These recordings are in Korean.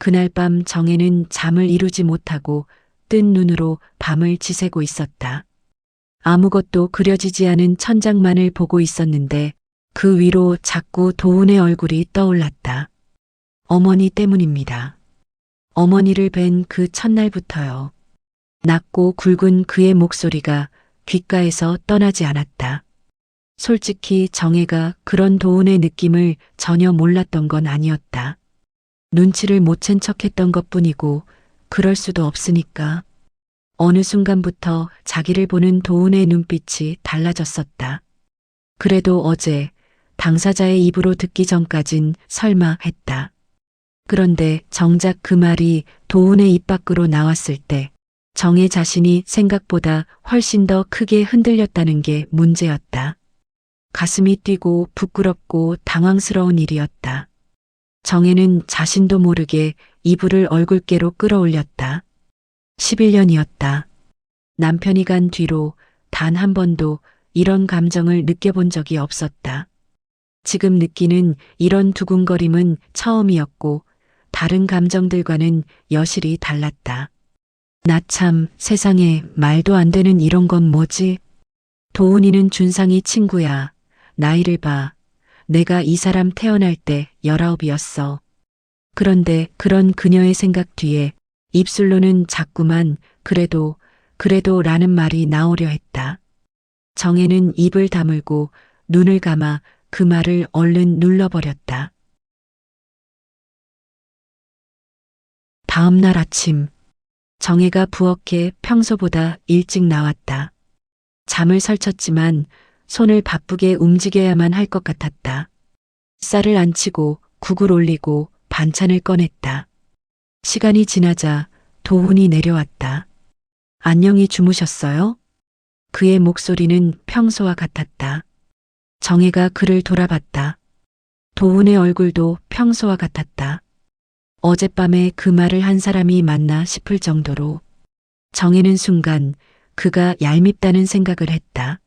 그날 밤 정혜는 잠을 이루지 못하고 뜬 눈으로 밤을 지새고 있었다. 아무것도 그려지지 않은 천장만을 보고 있었는데 그 위로 자꾸 도훈의 얼굴이 떠올랐다. 어머니 때문입니다. 어머니를 뵌 그 첫날부터요. 낮고 굵은 그의 목소리가 귓가에서 떠나지 않았다. 솔직히 정혜가 그런 도훈의 느낌을 전혀 몰랐던 건 아니었다. 눈치를 못 챈 척했던 것뿐이고 그럴 수도 없으니까. 어느 순간부터 자기를 보는 도훈의 눈빛이 달라졌었다. 그래도 어제 당사자의 입으로 듣기 전까진 설마 했다. 그런데 정작 그 말이 도훈의 입 밖으로 나왔을 때 정혜 자신이 생각보다 훨씬 더 크게 흔들렸다는 게 문제였다. 가슴이 뛰고 부끄럽고 당황스러운 일이었다. 정혜는 자신도 모르게 이불을 얼굴께로 끌어올렸다. 11년이었다. 남편이 간 뒤로 단 한 번도 이런 감정을 느껴본 적이 없었다. 지금 느끼는 이런 두근거림은 처음이었고 다른 감정들과는 여실히 달랐다. 나 참 세상에 말도 안 되는 이런 건 뭐지? 도훈이는 준상이 친구야. 나이를 봐. 내가 이 사람 태어날 때 19이었어. 그런데 그런 그녀의 생각 뒤에 입술로는 자꾸만 그래도 라는 말이 나오려 했다. 정혜는 입을 다물고 눈을 감아 그 말을 얼른 눌러버렸다. 다음 날 아침 정혜가 부엌에 평소보다 일찍 나왔다. 잠을 설쳤지만 손을 바쁘게 움직여야만 할 것 같았다. 쌀을 안치고 국을 올리고 반찬을 꺼냈다. 시간이 지나자 도훈이 내려왔다. 안녕히 주무셨어요? 그의 목소리는 평소와 같았다. 정혜가 그를 돌아봤다. 도훈의 얼굴도 평소와 같았다. 어젯밤에 그 말을 한 사람이 맞나 싶을 정도로 정혜는 순간 그가 얄밉다는 생각을 했다.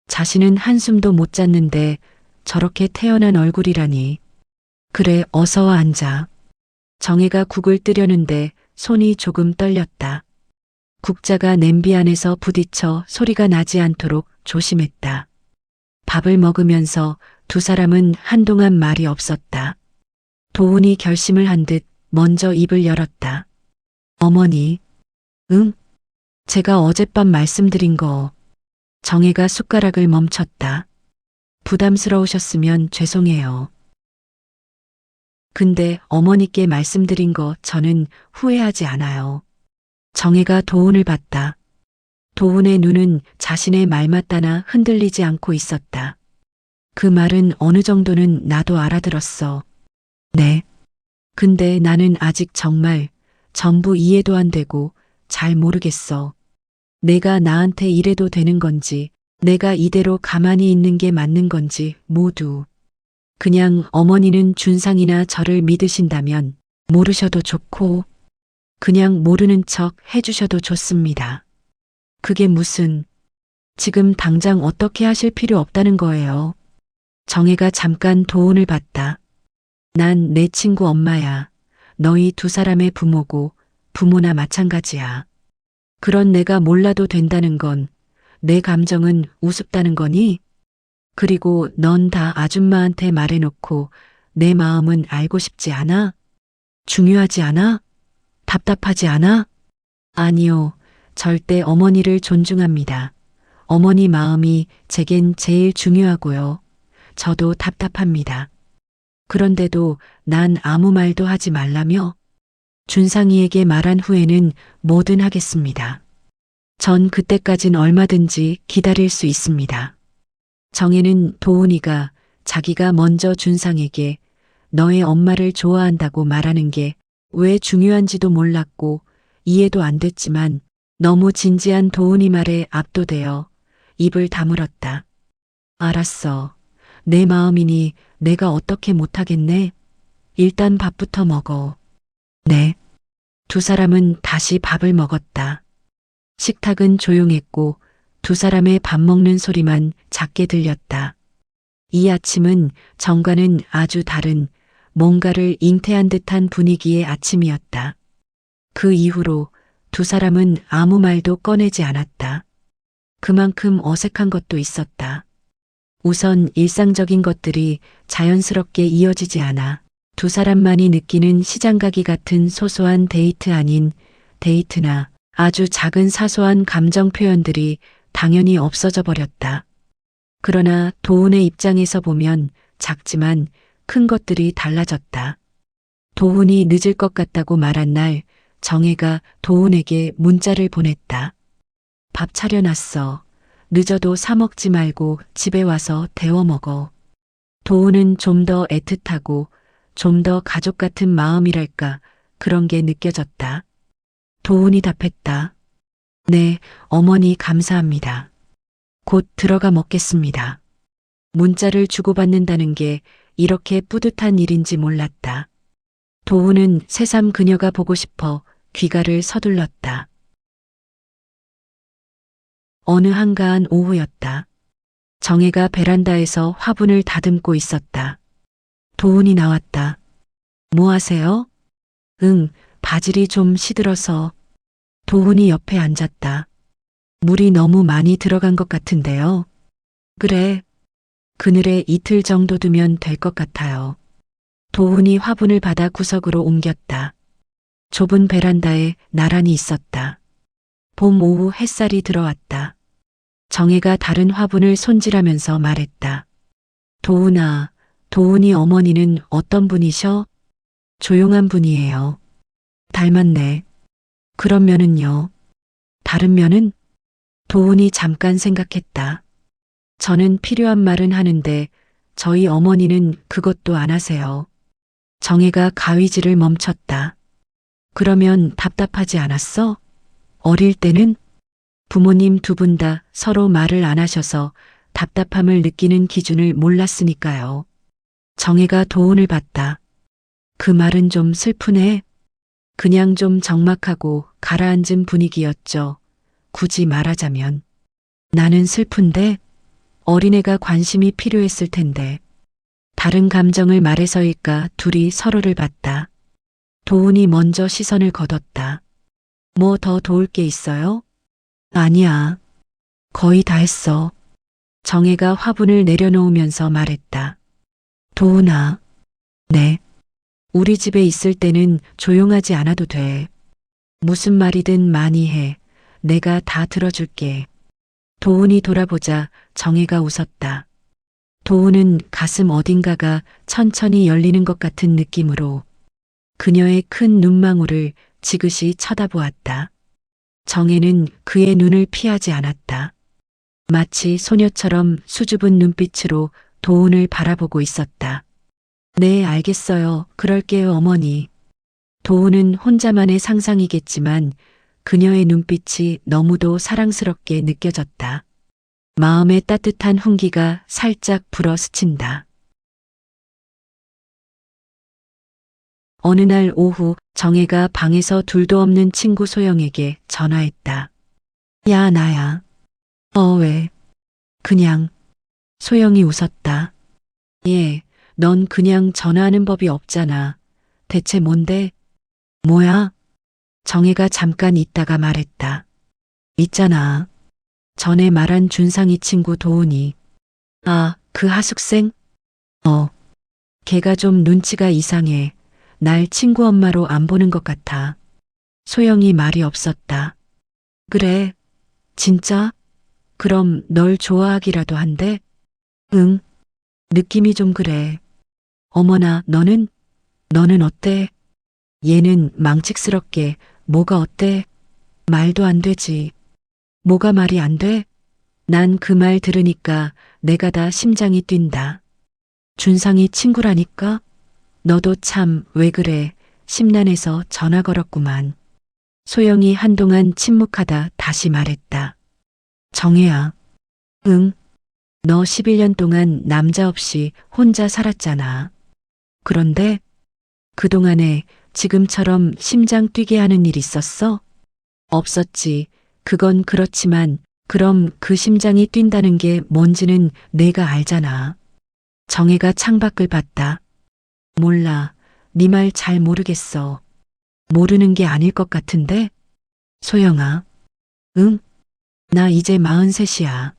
자신은 한숨도 못 잤는데 저렇게 태어난 얼굴이라니. 그래, 어서 와 앉아. 정혜가 국을 뜨려는데 손이 조금 떨렸다. 국자가 냄비 안에서 부딪혀 소리가 나지 않도록 조심했다. 밥을 먹으면서 두 사람은 한동안 말이 없었다. 도훈이 결심을 한 듯 먼저 입을 열었다. 어머니. 응? 제가 어젯밤 말씀드린 거. 정혜가 숟가락을 멈췄다. 부담스러우셨으면 죄송해요. 근데 어머니께 말씀드린 거 저는 후회하지 않아요. 정혜가 도훈을 봤다. 도훈의 눈은 자신의 말 맞다나 흔들리지 않고 있었다. 그 말은 어느 정도는 나도 알아들었어. 네. 근데 나는 아직 정말 전부 이해도 안 되고 잘 모르겠어. 내가 나한테 이래도 되는 건지, 내가 이대로 가만히 있는 게 맞는 건지 모두. 그냥 어머니는 준상이나 저를 믿으신다면 모르셔도 좋고 그냥 모르는 척 해주셔도 좋습니다. 그게 무슨, 지금 당장 어떻게 하실 필요 없다는 거예요. 정혜가 잠깐 도훈을 봤다. 난 내 친구 엄마야. 너희 두 사람의 부모고 부모나 마찬가지야. 그런 내가 몰라도 된다는 건 내 감정은 우습다는 거니? 그리고 넌 다 아줌마한테 말해놓고 내 마음은 알고 싶지 않아? 중요하지 않아? 답답하지 않아? 아니요. 절대 어머니를 존중합니다. 어머니 마음이 제겐 제일 중요하고요. 저도 답답합니다. 그런데도 난 아무 말도 하지 말라며? 준상이에게 말한 후에는 뭐든 하겠습니다. 전 그때까진 얼마든지 기다릴 수 있습니다. 정혜는 도훈이가 자기가 먼저 준상에게 너의 엄마를 좋아한다고 말하는 게 왜 중요한지도 몰랐고 이해도 안 됐지만 너무 진지한 도훈이 말에 압도되어 입을 다물었다. 알았어. 내 마음이니 내가 어떻게 못하겠네. 일단 밥부터 먹어. 네. 두 사람은 다시 밥을 먹었다. 식탁은 조용했고 두 사람의 밥 먹는 소리만 작게 들렸다. 이 아침은 정과는 아주 다른 뭔가를 잉태한 듯한 분위기의 아침이었다. 그 이후로 두 사람은 아무 말도 꺼내지 않았다. 그만큼 어색한 것도 있었다. 우선 일상적인 것들이 자연스럽게 이어지지 않아 두 사람만이 느끼는 시장 가기 같은 소소한 데이트 아닌 데이트나 아주 작은 사소한 감정 표현들이 당연히 없어져 버렸다. 그러나 도훈의 입장에서 보면 작지만 큰 것들이 달라졌다. 도훈이 늦을 것 같다고 말한 날 정혜가 도훈에게 문자를 보냈다. 밥 차려놨어. 늦어도 사 먹지 말고 집에 와서 데워 먹어. 도훈은 좀 더 애틋하고 좀 더 가족 같은 마음이랄까 그런 게 느껴졌다. 도훈이 답했다. 네, 어머니 감사합니다. 곧 들어가 먹겠습니다. 문자를 주고받는다는 게 이렇게 뿌듯한 일인지 몰랐다. 도훈은 새삼 그녀가 보고 싶어 귀가를 서둘렀다. 어느 한가한 오후였다. 정혜가 베란다에서 화분을 다듬고 있었다. 도훈이 나왔다. 뭐 하세요? 응, 바질이 좀 시들어서. 도훈이 옆에 앉았다. 물이 너무 많이 들어간 것 같은데요. 그래. 그늘에 이틀 정도 두면 될 것 같아요. 도훈이 화분을 받아 구석으로 옮겼다. 좁은 베란다에 나란히 있었다. 봄 오후 햇살이 들어왔다. 정혜가 다른 화분을 손질하면서 말했다. 도훈아, 도훈이 어머니는 어떤 분이셔? 조용한 분이에요. 닮았네. 그런 면은요? 다른 면은? 도훈이 잠깐 생각했다. 저는 필요한 말은 하는데 저희 어머니는 그것도 안 하세요. 정혜가 가위질을 멈췄다. 그러면 답답하지 않았어? 어릴 때는? 부모님 두 분 다 서로 말을 안 하셔서 답답함을 느끼는 기준을 몰랐으니까요. 정혜가 도훈을 봤다. 그 말은 좀 슬프네. 그냥 좀 적막하고 가라앉은 분위기였죠. 굳이 말하자면. 나는 슬픈데 어린애가 관심이 필요했을 텐데. 다른 감정을 말해서일까 둘이 서로를 봤다. 도훈이 먼저 시선을 거뒀다. 뭐 더 도울 게 있어요? 아니야. 거의 다 했어. 정혜가 화분을 내려놓으면서 말했다. 도훈아. 네. 우리 집에 있을 때는 조용하지 않아도 돼. 무슨 말이든 많이 해. 내가 다 들어줄게. 도훈이 돌아보자 정혜가 웃었다. 도훈은 가슴 어딘가가 천천히 열리는 것 같은 느낌으로 그녀의 큰 눈망울을 지그시 쳐다보았다. 정혜는 그의 눈을 피하지 않았다. 마치 소녀처럼 수줍은 눈빛으로 도훈을 바라보고 있었다. 네, 알겠어요. 그럴게요, 어머니. 도훈은 혼자만의 상상이겠지만 그녀의 눈빛이 너무도 사랑스럽게 느껴졌다. 마음의 따뜻한 훈기가 살짝 불어 스친다. 어느 날 오후 정혜가 방에서 둘도 없는 친구 소영에게 전화했다. 야, 나야. 왜? 그냥. 소영이 웃었다. 예, 넌 그냥 전화하는 법이 없잖아. 대체 뭔데? 뭐야? 정혜가 잠깐 있다가 말했다. 있잖아. 전에 말한 준상이 친구 도훈이. 아, 그 하숙생? 걔가 좀 눈치가 이상해. 날 친구 엄마로 안 보는 것 같아. 소영이 말이 없었다. 그래? 진짜? 그럼 널 좋아하기라도 한대? 응. 느낌이 좀 그래. 어머나, 너는 어때? 얘는 망측스럽게 뭐가 어때? 말도 안 되지. 뭐가 말이 안 돼? 난 그 말 들으니까 내가 다 심장이 뛴다. 준상이 친구라니까? 너도 참 왜 그래? 심란해서 전화 걸었구만. 소영이 한동안 침묵하다 다시 말했다. 정혜야. 응. 너 11년 동안 남자 없이 혼자 살았잖아. 그런데 그동안에 지금처럼 심장 뛰게 하는 일 있었어? 없었지. 그건 그렇지만 그럼 그 심장이 뛴다는 게 뭔지는 내가 알잖아. 정혜가 창밖을 봤다. 몰라. 네 말 잘 모르겠어. 모르는 게 아닐 것 같은데? 소영아. 응? 나 이제 43이야.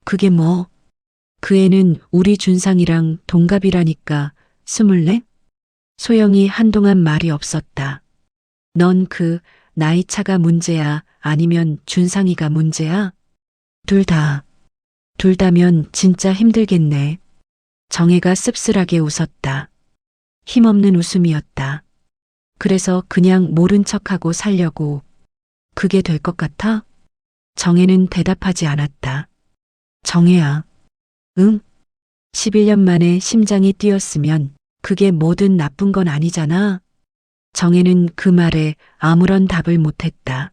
그게 뭐? 그 애는 우리 준상이랑 동갑이라니까. 24? 소영이 한동안 말이 없었다. 넌 그 나이 차가 문제야? 아니면 준상이가 문제야? 둘 다. 둘 다면 진짜 힘들겠네. 정혜가 씁쓸하게 웃었다. 힘없는 웃음이었다. 그래서 그냥 모른 척하고 살려고. 그게 될 것 같아? 정혜는 대답하지 않았다. 정혜야. 응? 11년 만에 심장이 뛰었으면 그게 뭐든 나쁜 건 아니잖아. 정혜는 그 말에 아무런 답을 못했다.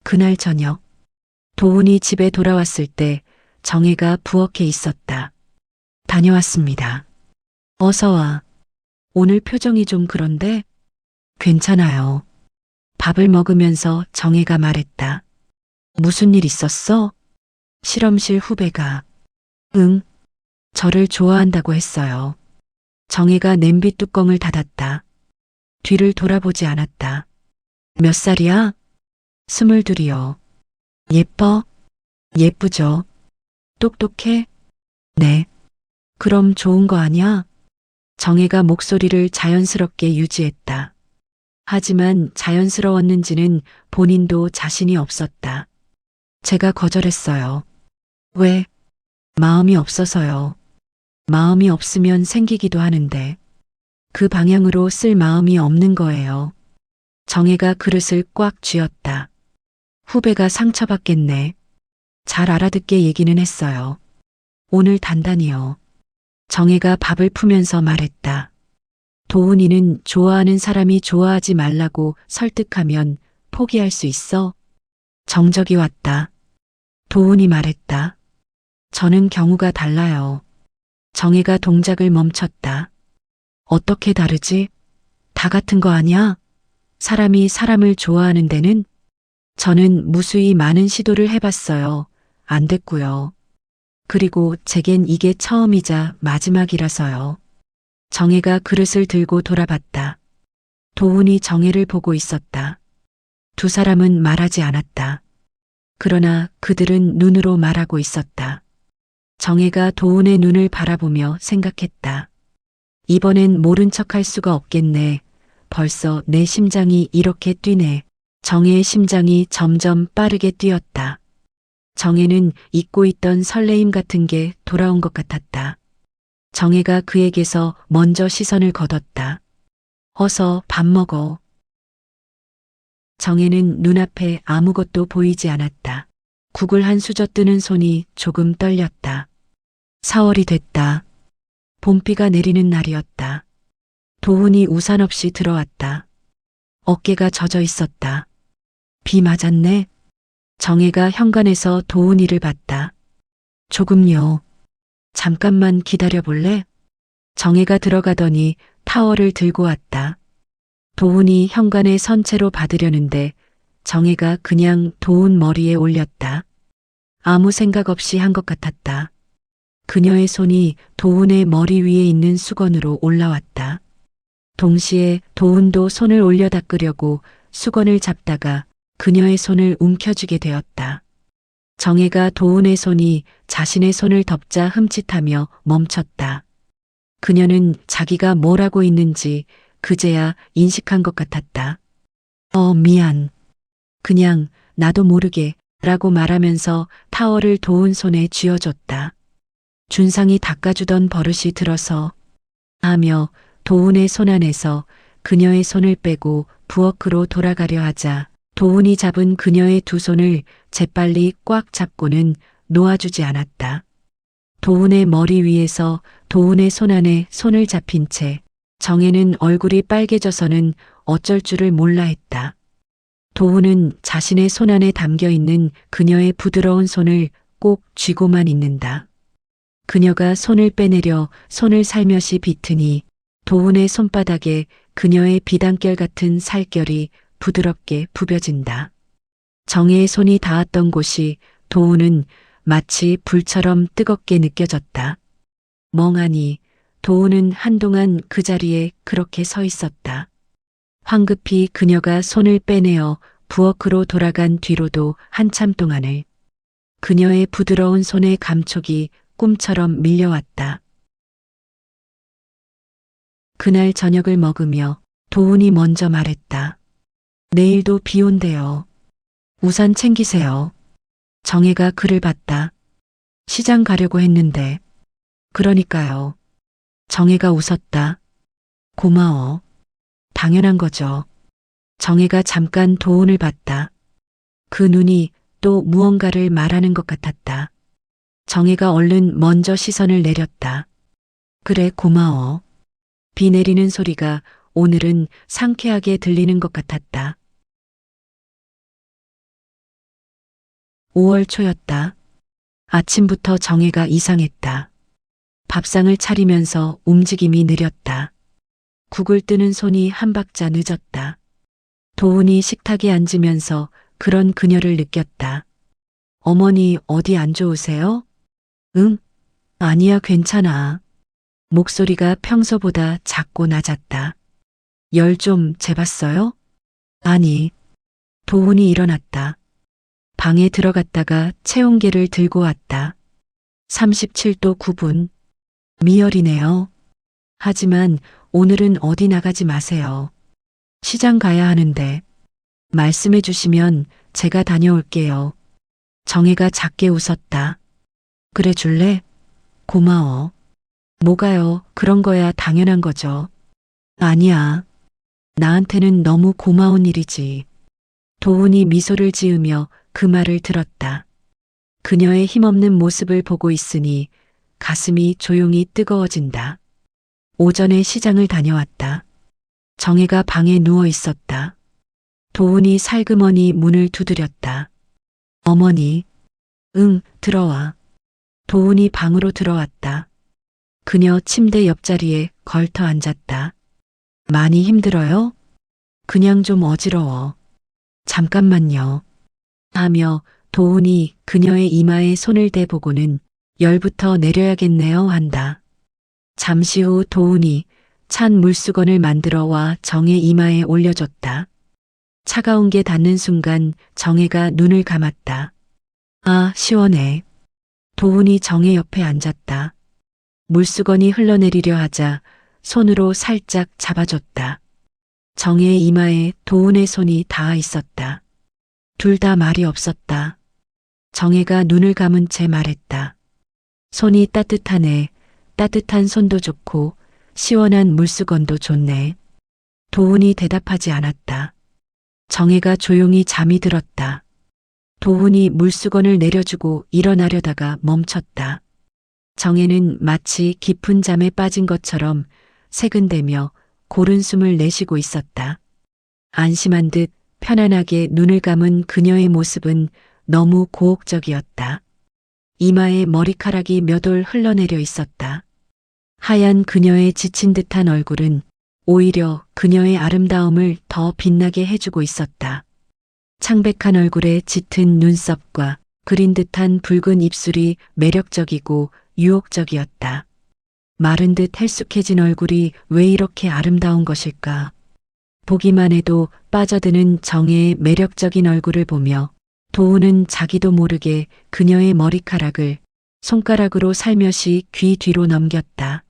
그날 저녁, 도훈이 집에 돌아왔을 때 정혜가 부엌에 있었다. 다녀왔습니다. 어서 와. 오늘 표정이 좀 그런데? 괜찮아요. 밥을 먹으면서 정혜가 말했다. 무슨 일 있었어? 실험실 후배가. 응, 저를 좋아한다고 했어요. 정혜가 냄비 뚜껑을 닫았다. 뒤를 돌아보지 않았다. 몇 살이야? 22이요. 예뻐? 예쁘죠? 똑똑해? 네. 그럼 좋은 거 아니야? 정혜가 목소리를 자연스럽게 유지했다. 하지만 자연스러웠는지는 본인도 자신이 없었다. 제가 거절했어요. 왜? 마음이 없어서요. 마음이 없으면 생기기도 하는데 그 방향으로 쓸 마음이 없는 거예요. 정혜가 그릇을 꽉 쥐었다. 후배가 상처받겠네. 잘 알아듣게 얘기는 했어요. 오늘 단단히요. 정혜가 밥을 푸면서 말했다. 도훈이는 좋아하는 사람이 좋아하지 말라고 설득하면 포기할 수 있어? 정적이 왔다. 도훈이 말했다. 저는 경우가 달라요. 정혜가 동작을 멈췄다. 어떻게 다르지? 다 같은 거 아니야? 사람이 사람을 좋아하는 데는? 저는 무수히 많은 시도를 해봤어요. 안 됐고요. 그리고 제겐 이게 처음이자 마지막이라서요. 정혜가 그릇을 들고 돌아봤다. 도훈이 정혜를 보고 있었다. 두 사람은 말하지 않았다. 그러나 그들은 눈으로 말하고 있었다. 정혜가 도훈의 눈을 바라보며 생각했다. 이번엔 모른 척할 수가 없겠네. 벌써 내 심장이 이렇게 뛰네. 정혜의 심장이 점점 빠르게 뛰었다. 정혜는 잊고 있던 설레임 같은 게 돌아온 것 같았다. 정혜가 그에게서 먼저 시선을 거뒀다. 어서 밥 먹어. 정혜는 눈앞에 아무것도 보이지 않았다. 국을 한 수저 뜨는 손이 조금 떨렸다. 4월이 됐다. 봄비가 내리는 날이었다. 도훈이 우산 없이 들어왔다. 어깨가 젖어 있었다. 비 맞았네. 정혜가 현관에서 도훈이를 봤다. 조금요. 잠깐만 기다려 볼래? 정혜가 들어가더니 타월을 들고 왔다. 도훈이 현관에 선 채로 받으려는데 정혜가 그냥 도훈 머리에 올렸다. 아무 생각 없이 한 것 같았다. 그녀의 손이 도훈의 머리 위에 있는 수건으로 올라왔다. 동시에 도훈도 손을 올려 닦으려고 수건을 잡다가 그녀의 손을 움켜쥐게 되었다. 정혜가 도훈의 손이 자신의 손을 덮자 흠칫하며 멈췄다. 그녀는 자기가 뭘 하고 있는지 그제야 인식한 것 같았다. 미안. 그냥 나도 모르게 라고 말하면서 타월을 도훈 손에 쥐어줬다. 준상이 닦아주던 버릇이 들어서 하며 도훈의 손 안에서 그녀의 손을 빼고 부엌으로 돌아가려 하자 도훈이 잡은 그녀의 두 손을 재빨리 꽉 잡고는 놓아주지 않았다. 도훈의 머리 위에서 도훈의 손 안에 손을 잡힌 채 정혜는 얼굴이 빨개져서는 어쩔 줄을 몰라 했다. 도훈은 자신의 손 안에 담겨 있는 그녀의 부드러운 손을 꼭 쥐고만 있는다. 그녀가 손을 빼내려 손을 살며시 비트니 도훈의 손바닥에 그녀의 비단결 같은 살결이 부드럽게 부벼진다. 정혜의 손이 닿았던 곳이 도훈은 마치 불처럼 뜨겁게 느껴졌다. 멍하니 도훈은 한동안 그 자리에 그렇게 서 있었다. 황급히 그녀가 손을 빼내어 부엌으로 돌아간 뒤로도 한참 동안을 그녀의 부드러운 손의 감촉이 꿈처럼 밀려왔다. 그날 저녁을 먹으며 도훈이 먼저 말했다. 내일도 비 온대요. 우산 챙기세요. 정혜가 그를 봤다. 시장 가려고 했는데. 그러니까요. 정혜가 웃었다. 고마워. 당연한 거죠. 정혜가 잠깐 도훈을 봤다. 그 눈이 또 무언가를 말하는 것 같았다. 정혜가 얼른 먼저 시선을 내렸다. 그래, 고마워. 비 내리는 소리가 오늘은 상쾌하게 들리는 것 같았다. 5월 초였다. 아침부터 정혜가 이상했다. 밥상을 차리면서 움직임이 느렸다. 국을 뜨는 손이 한 박자 늦었다. 도훈이 식탁에 앉으면서 그런 그녀를 느꼈다. 어머니 어디 안 좋으세요? 응? 아니야, 괜찮아. 목소리가 평소보다 작고 낮았다. 열 좀 재봤어요? 아니. 도훈이 일어났다. 방에 들어갔다가 체온계를 들고 왔다. 37도 9분. 미열이네요. 하지만 오늘은 어디 나가지 마세요. 시장 가야 하는데. 말씀해 주시면 제가 다녀올게요. 정혜가 작게 웃었다. 그래 줄래? 고마워. 뭐가요? 그런 거야 당연한 거죠. 아니야. 나한테는 너무 고마운 일이지. 도훈이 미소를 지으며 그 말을 들었다. 그녀의 힘없는 모습을 보고 있으니 가슴이 조용히 뜨거워진다. 오전에 시장을 다녀왔다. 정혜가 방에 누워 있었다. 도훈이 살그머니 문을 두드렸다. 어머니. 응, 들어와. 도훈이 방으로 들어왔다. 그녀 침대 옆자리에 걸터 앉았다. 많이 힘들어요? 그냥 좀 어지러워. 잠깐만요. 하며 도훈이 그녀의 이마에 손을 대보고는 열부터 내려야겠네요 한다. 잠시 후 도훈이 찬 물수건을 만들어 와 정의 이마에 올려줬다. 차가운 게 닿는 순간 정혜가 눈을 감았다. 아, 시원해. 도훈이 정혜 옆에 앉았다. 물수건이 흘러내리려 하자 손으로 살짝 잡아줬다. 정혜의 이마에 도훈의 손이 닿아 있었다. 둘 다 말이 없었다. 정혜가 눈을 감은 채 말했다. 손이 따뜻하네. 따뜻한 손도 좋고 시원한 물수건도 좋네. 도훈이 대답하지 않았다. 정혜가 조용히 잠이 들었다. 도훈이 물수건을 내려주고 일어나려다가 멈췄다. 정혜는 마치 깊은 잠에 빠진 것처럼 새근대며 고른 숨을 내쉬고 있었다. 안심한 듯 편안하게 눈을 감은 그녀의 모습은 너무 고혹적이었다. 이마에 머리카락이 몇 올 흘러내려 있었다. 하얀 그녀의 지친 듯한 얼굴은 오히려 그녀의 아름다움을 더 빛나게 해주고 있었다. 창백한 얼굴에 짙은 눈썹과 그린 듯한 붉은 입술이 매력적이고 유혹적이었다. 마른 듯 헬쑥해진 얼굴이 왜 이렇게 아름다운 것일까? 보기만 해도 빠져드는 정혜의 매력적인 얼굴을 보며 도훈은 자기도 모르게 그녀의 머리카락을 손가락으로 살며시 귀 뒤로 넘겼다.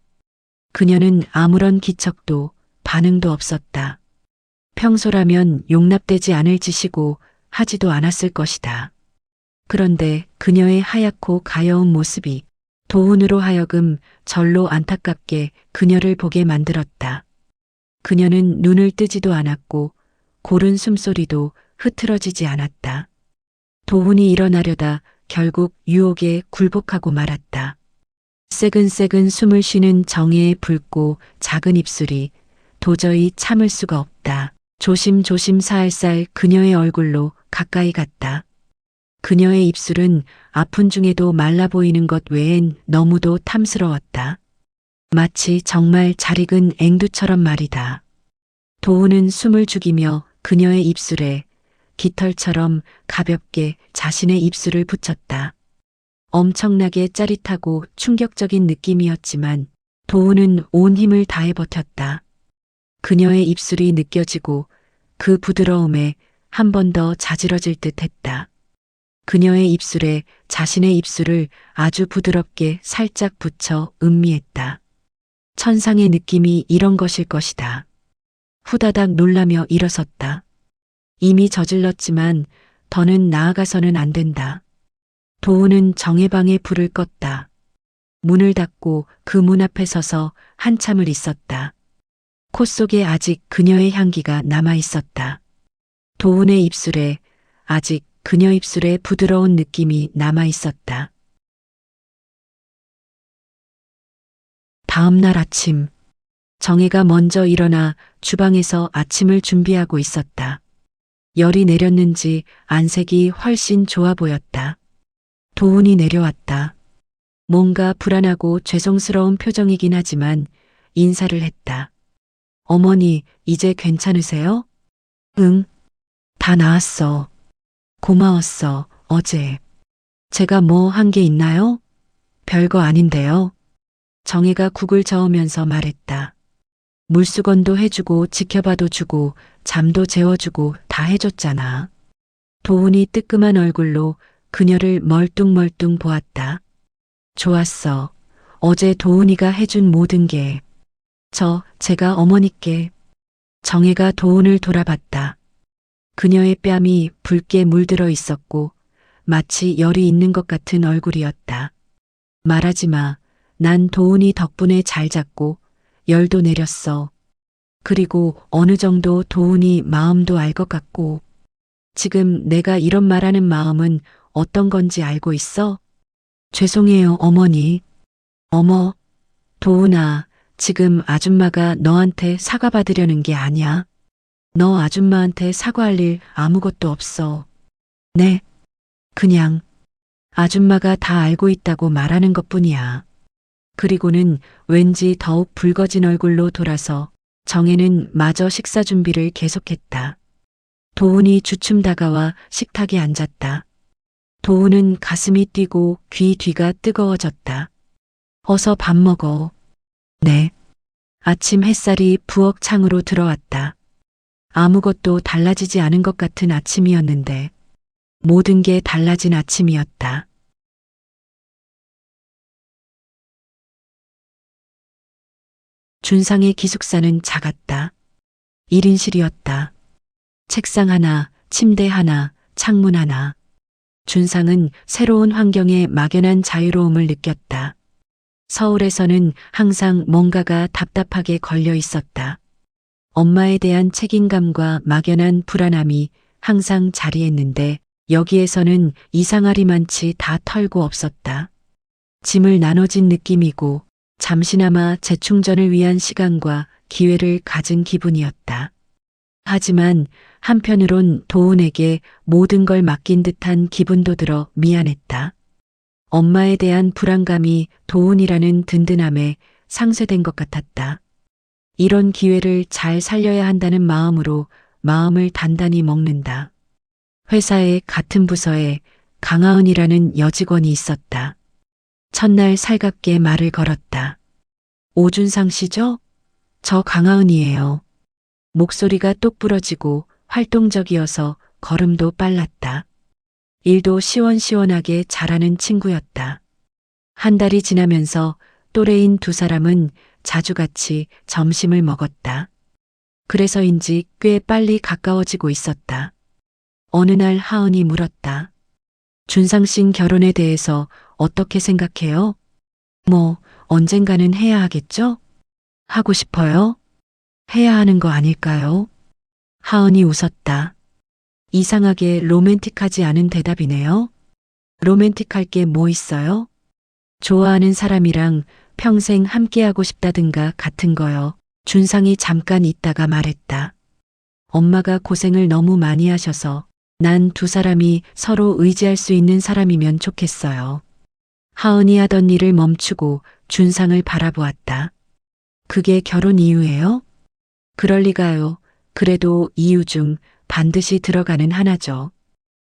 그녀는 아무런 기척도 반응도 없었다. 평소라면 용납되지 않을 짓이고 하지도 않았을 것이다. 그런데 그녀의 하얗고 가여운 모습이 도훈으로 하여금 절로 안타깝게 그녀를 보게 만들었다. 그녀는 눈을 뜨지도 않았고 고른 숨소리도 흐트러지지 않았다. 도훈이 일어나려다 결국 유혹에 굴복하고 말았다. 새근새근 숨을 쉬는 정혜의 붉고 작은 입술이 도저히 참을 수가 없다. 조심조심 살살 그녀의 얼굴로 가까이 갔다. 그녀의 입술은 아픈 중에도 말라 보이는 것 외엔 너무도 탐스러웠다. 마치 정말 잘 익은 앵두처럼 말이다. 도훈은 숨을 죽이며 그녀의 입술에 깃털처럼 가볍게 자신의 입술을 붙였다. 엄청나게 짜릿하고 충격적인 느낌이었지만 도우는 온 힘을 다해 버텼다. 그녀의 입술이 느껴지고 그 부드러움에 한 번 더 자지러질 듯 했다. 그녀의 입술에 자신의 입술을 아주 부드럽게 살짝 붙여 음미했다. 천상의 느낌이 이런 것일 것이다. 후다닥 놀라며 일어섰다. 이미 저질렀지만 더는 나아가서는 안 된다. 도우는 정혜방의 불을 껐다. 문을 닫고 그 문 앞에 서서 한참을 있었다. 코 속에 아직 그녀의 향기가 남아 있었다. 도운의 입술에 아직 그녀 입술에 부드러운 느낌이 남아 있었다. 다음 날 아침, 정혜가 먼저 일어나 주방에서 아침을 준비하고 있었다. 열이 내렸는지 안색이 훨씬 좋아 보였다. 도운이 내려왔다. 뭔가 불안하고 죄송스러운 표정이긴 하지만 인사를 했다. 어머니, 이제 괜찮으세요? 응, 다 나았어. 고마웠어, 어제. 제가 뭐 한 게 있나요? 별거 아닌데요. 정혜가 국을 저으면서 말했다. 물수건도 해주고 지켜봐도 주고 잠도 재워주고 다 해줬잖아. 도훈이 뜨끔한 얼굴로 그녀를 멀뚱멀뚱 보았다. 좋았어. 어제 도훈이가 해준 모든 게. 제가 어머니께. 정혜가 도훈을 돌아봤다. 그녀의 뺨이 붉게 물들어 있었고 마치 열이 있는 것 같은 얼굴이었다. 말하지 마. 난 도훈이 덕분에 잘 잤고 열도 내렸어. 그리고 어느 정도 도훈이 마음도 알 것 같고 지금 내가 이런 말하는 마음은 어떤 건지 알고 있어? 죄송해요, 어머니. 어머, 도훈아, 지금 아줌마가 너한테 사과받으려는 게 아니야. 너 아줌마한테 사과할 일 아무것도 없어. 네, 그냥 아줌마가 다 알고 있다고 말하는 것뿐이야. 그리고는 왠지 더욱 붉어진 얼굴로 돌아서 정혜는 마저 식사 준비를 계속했다. 도훈이 주춤 다가와 식탁에 앉았다. 도훈은 가슴이 뛰고 귀 뒤가 뜨거워졌다. 어서 밥 먹어. 네. 아침 햇살이 부엌 창으로 들어왔다. 아무것도 달라지지 않은 것 같은 아침이었는데 모든 게 달라진 아침이었다. 준상의 기숙사는 작았다. 1인실이었다. 책상 하나, 침대 하나, 창문 하나. 준상은 새로운 환경에 막연한 자유로움을 느꼈다. 서울에서는 항상 뭔가가 답답하게 걸려 있었다. 엄마에 대한 책임감과 막연한 불안함이 항상 자리했는데 여기에서는 이상하리만치 다 털고 없었다. 짐을 나눠진 느낌이고 잠시나마 재충전을 위한 시간과 기회를 가진 기분이었다. 하지만 한편으론 도훈에게 모든 걸 맡긴 듯한 기분도 들어 미안했다. 엄마에 대한 불안감이 도훈이라는 든든함에 상쇄된 것 같았다. 이런 기회를 잘 살려야 한다는 마음으로 마음을 단단히 먹는다. 회사의 같은 부서에 강하은이라는 여직원이 있었다. 첫날 살갑게 말을 걸었다. 오준상 씨죠? 저 강하은이에요. 목소리가 똑 부러지고 활동적이어서 걸음도 빨랐다. 일도 시원시원하게 잘하는 친구였다. 한 달이 지나면서 또래인 두 사람은 자주 같이 점심을 먹었다. 그래서인지 꽤 빨리 가까워지고 있었다. 어느 날 하은이 물었다. 준상 씨 결혼에 대해서 어떻게 생각해요? 뭐, 언젠가는 해야 하겠죠? 하고 싶어요? 해야 하는 거 아닐까요? 하은이 웃었다. 이상하게 로맨틱하지 않은 대답이네요. 로맨틱할 게 뭐 있어요? 좋아하는 사람이랑 평생 함께하고 싶다든가 같은 거요. 준상이 잠깐 있다가 말했다. 엄마가 고생을 너무 많이 하셔서 난 두 사람이 서로 의지할 수 있는 사람이면 좋겠어요. 하은이 하던 일을 멈추고 준상을 바라보았다. 그게 결혼 이유예요? 그럴 리가요. 그래도 이유 중 반드시 들어가는 하나죠.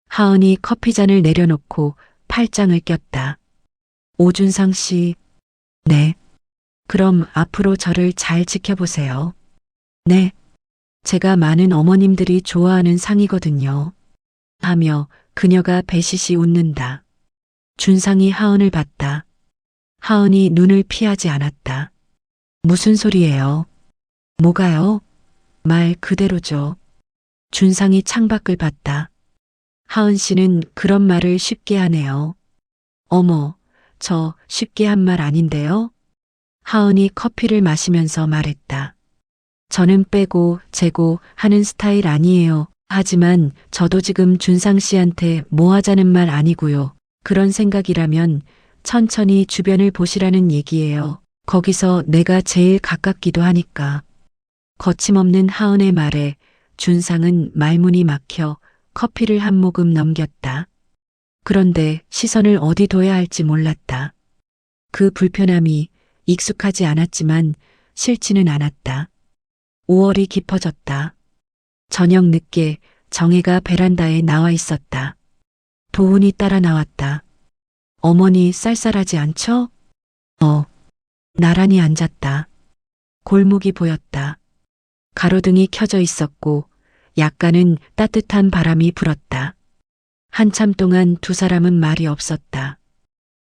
하은이 커피잔을 내려놓고 팔짱을 꼈다. 오준상 씨. 네. 그럼 앞으로 저를 잘 지켜보세요. 네. 제가 많은 어머님들이 좋아하는 상이거든요. 하며 그녀가 배시시 웃는다. 준상이 하은을 봤다. 하은이 눈을 피하지 않았다. 무슨 소리예요? 뭐가요? 말 그대로죠. 준상이 창밖을 봤다. 하은 씨는 그런 말을 쉽게 하네요. 어머, 저 쉽게 한 말 아닌데요? 하은이 커피를 마시면서 말했다. 저는 빼고 재고 하는 스타일 아니에요. 하지만 저도 지금 준상 씨한테 뭐 하자는 말 아니고요. 그런 생각이라면 천천히 주변을 보시라는 얘기예요. 거기서 내가 제일 가깝기도 하니까. 거침없는 하은의 말에 준상은 말문이 막혀 커피를 한 모금 넘겼다. 그런데 시선을 어디 둬야 할지 몰랐다. 그 불편함이 익숙하지 않았지만 싫지는 않았다. 5월이 깊어졌다. 저녁 늦게 정혜가 베란다에 나와 있었다. 도훈이 따라 나왔다. 어머니 쌀쌀하지 않죠? 나란히 앉았다. 골목이 보였다. 가로등이 켜져 있었고 약간은 따뜻한 바람이 불었다. 한참 동안 두 사람은 말이 없었다.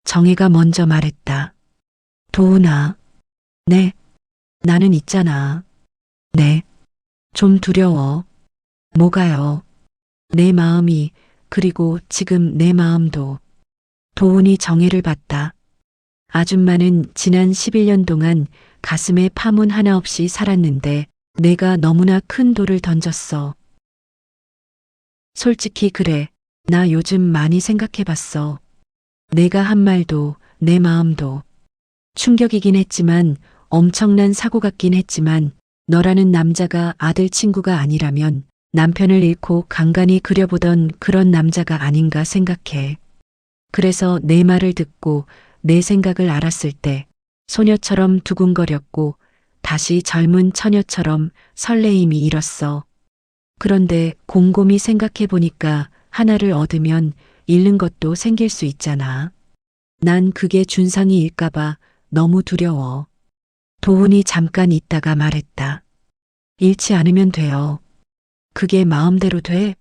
정혜가 먼저 말했다. 도훈아. 네. 나는 있잖아. 네. 좀 두려워. 뭐가요? 내 마음이, 그리고 지금 내 마음도. 도훈이 정혜를 봤다. 아줌마는 지난 11년 동안 가슴에 파문 하나 없이 살았는데 내가 너무나 큰 돌을 던졌어. 솔직히 그래. 나 요즘 많이 생각해봤어. 내가 한 말도 내 마음도 충격이긴 했지만 엄청난 사고 같긴 했지만 너라는 남자가 아들 친구가 아니라면 남편을 잃고 간간히 그려보던 그런 남자가 아닌가 생각해. 그래서 내 말을 듣고 내 생각을 알았을 때 소녀처럼 두근거렸고 다시 젊은 처녀처럼 설레임이 일었어. 그런데 곰곰이 생각해 보니까 하나를 얻으면 잃는 것도 생길 수 있잖아. 난 그게 준상이일까봐 너무 두려워. 도훈이 잠깐 있다가 말했다. 잃지 않으면 돼요. 그게 마음대로 돼?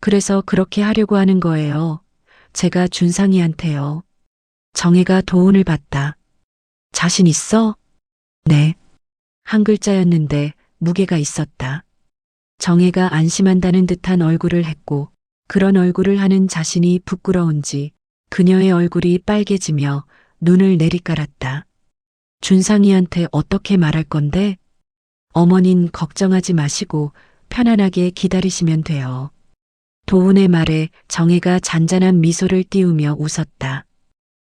그래서 그렇게 하려고 하는 거예요. 제가 준상이한테요. 정혜가 도훈을 봤다. 자신 있어? 네. 한 글자였는데 무게가 있었다. 정혜가 안심한다는 듯한 얼굴을 했고 그런 얼굴을 하는 자신이 부끄러운지 그녀의 얼굴이 빨개지며 눈을 내리깔았다. 준상이한테 어떻게 말할 건데? 어머닌 걱정하지 마시고 편안하게 기다리시면 돼요. 도훈의 말에 정혜가 잔잔한 미소를 띄우며 웃었다.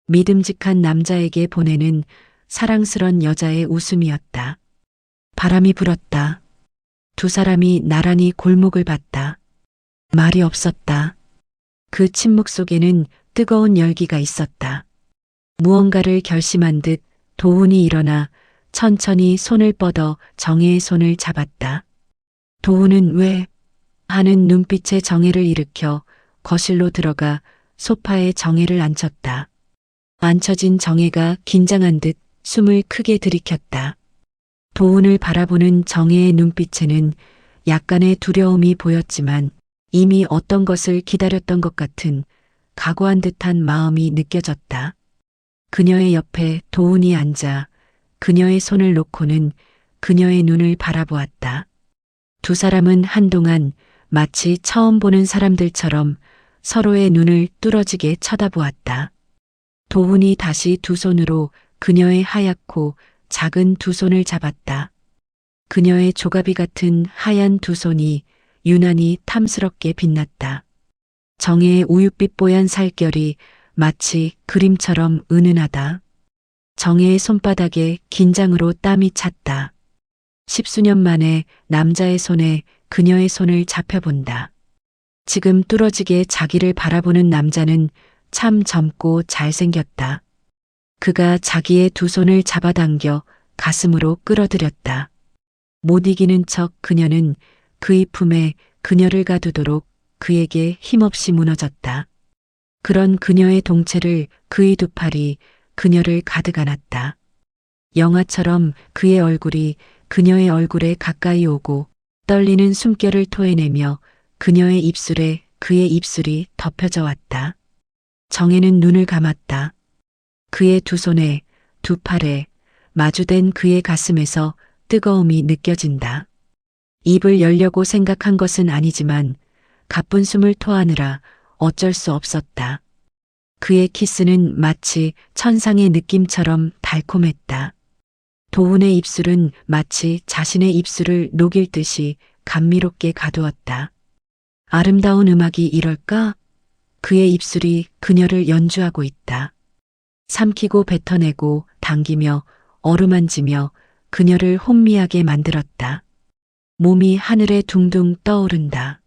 믿음직한 남자에게 보내는 사랑스런 여자의 웃음이었다. 바람이 불었다. 두 사람이 나란히 골목을 봤다. 말이 없었다. 그 침묵 속에는 뜨거운 열기가 있었다. 무언가를 결심한 듯 도훈이 일어나 천천히 손을 뻗어 정혜의 손을 잡았다. 도훈은 왜? 하는 눈빛에 정혜를 일으켜 거실로 들어가 소파에 정혜를 앉혔다. 앉혀진 정혜가 긴장한 듯 숨을 크게 들이켰다. 도훈을 바라보는 정혜의 눈빛에는 약간의 두려움이 보였지만 이미 어떤 것을 기다렸던 것 같은 각오한 듯한 마음이 느껴졌다. 그녀의 옆에 도훈이 앉아 그녀의 손을 놓고는 그녀의 눈을 바라보았다. 두 사람은 한동안 마치 처음 보는 사람들처럼 서로의 눈을 뚫어지게 쳐다보았다. 도훈이 다시 두 손으로 그녀의 하얗고 작은 두 손을 잡았다. 그녀의 조가비 같은 하얀 두 손이 유난히 탐스럽게 빛났다. 정혜의 우윳빛 뽀얀 살결이 마치 그림처럼 은은하다. 정혜의 손바닥에 긴장으로 땀이 찼다. 10수년 만에 남자의 손에 그녀의 손을 잡혀본다. 지금 뚫어지게 자기를 바라보는 남자는 참 젊고 잘생겼다. 그가 자기의 두 손을 잡아당겨 가슴으로 끌어들였다. 못 이기는 척 그녀는 그의 품에 그녀를 가두도록 그에게 힘없이 무너졌다. 그런 그녀의 동체를 그의 두 팔이 그녀를 가득 안았다. 영화처럼 그의 얼굴이 그녀의 얼굴에 가까이 오고 떨리는 숨결을 토해내며 그녀의 입술에 그의 입술이 덮여져 왔다. 정혜는 눈을 감았다. 그의 두 손에, 두 팔에 마주된 그의 가슴에서 뜨거움이 느껴진다. 입을 열려고 생각한 것은 아니지만 가쁜 숨을 토하느라 어쩔 수 없었다. 그의 키스는 마치 천상의 느낌처럼 달콤했다. 도훈의 입술은 마치 자신의 입술을 녹일 듯이 감미롭게 가두었다. 아름다운 음악이 이럴까? 그의 입술이 그녀를 연주하고 있다. 삼키고 뱉어내고 당기며 어루만지며 그녀를 혼미하게 만들었다. 몸이 하늘에 둥둥 떠오른다.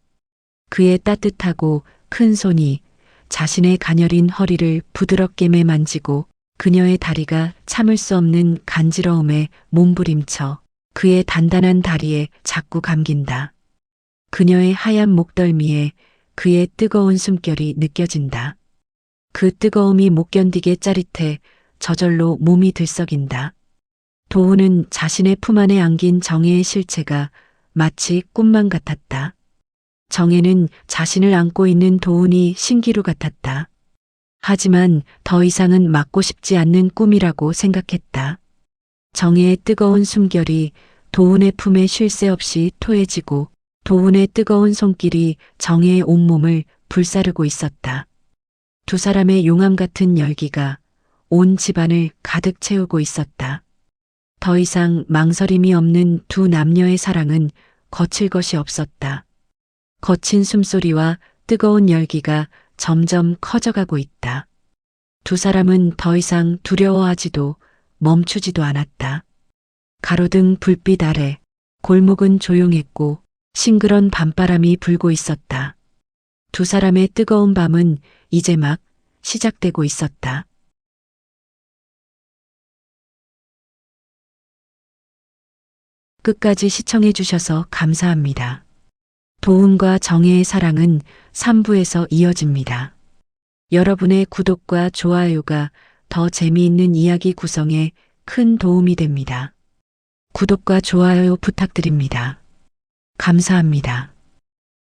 그의 따뜻하고 큰 손이 자신의 가녀린 허리를 부드럽게 매만지고 그녀의 다리가 참을 수 없는 간지러움에 몸부림쳐 그의 단단한 다리에 자꾸 감긴다. 그녀의 하얀 목덜미에 그의 뜨거운 숨결이 느껴진다. 그 뜨거움이 못 견디게 짜릿해 저절로 몸이 들썩인다. 도훈은 자신의 품 안에 안긴 정혜의 실체가 마치 꿈만 같았다. 정혜는 자신을 안고 있는 도훈이 신기루 같았다. 하지만 더 이상은 막고 싶지 않는 꿈이라고 생각했다. 정혜의 뜨거운 숨결이 도훈의 품에 쉴 새 없이 토해지고 도훈의 뜨거운 손길이 정혜의 온몸을 불사르고 있었다. 두 사람의 용암 같은 열기가 온 집안을 가득 채우고 있었다. 더 이상 망설임이 없는 두 남녀의 사랑은 거칠 것이 없었다. 거친 숨소리와 뜨거운 열기가 점점 커져가고 있다. 두 사람은 더 이상 두려워하지도 멈추지도 않았다. 가로등 불빛 아래 골목은 조용했고 싱그런 밤바람이 불고 있었다. 두 사람의 뜨거운 밤은 이제 막 시작되고 있었다. 끝까지 시청해 주셔서 감사합니다. 도훈과 정혜의 사랑은 3부에서 이어집니다. 여러분의 구독과 좋아요가 더 재미있는 이야기 구성에 큰 도움이 됩니다. 구독과 좋아요 부탁드립니다. 감사합니다.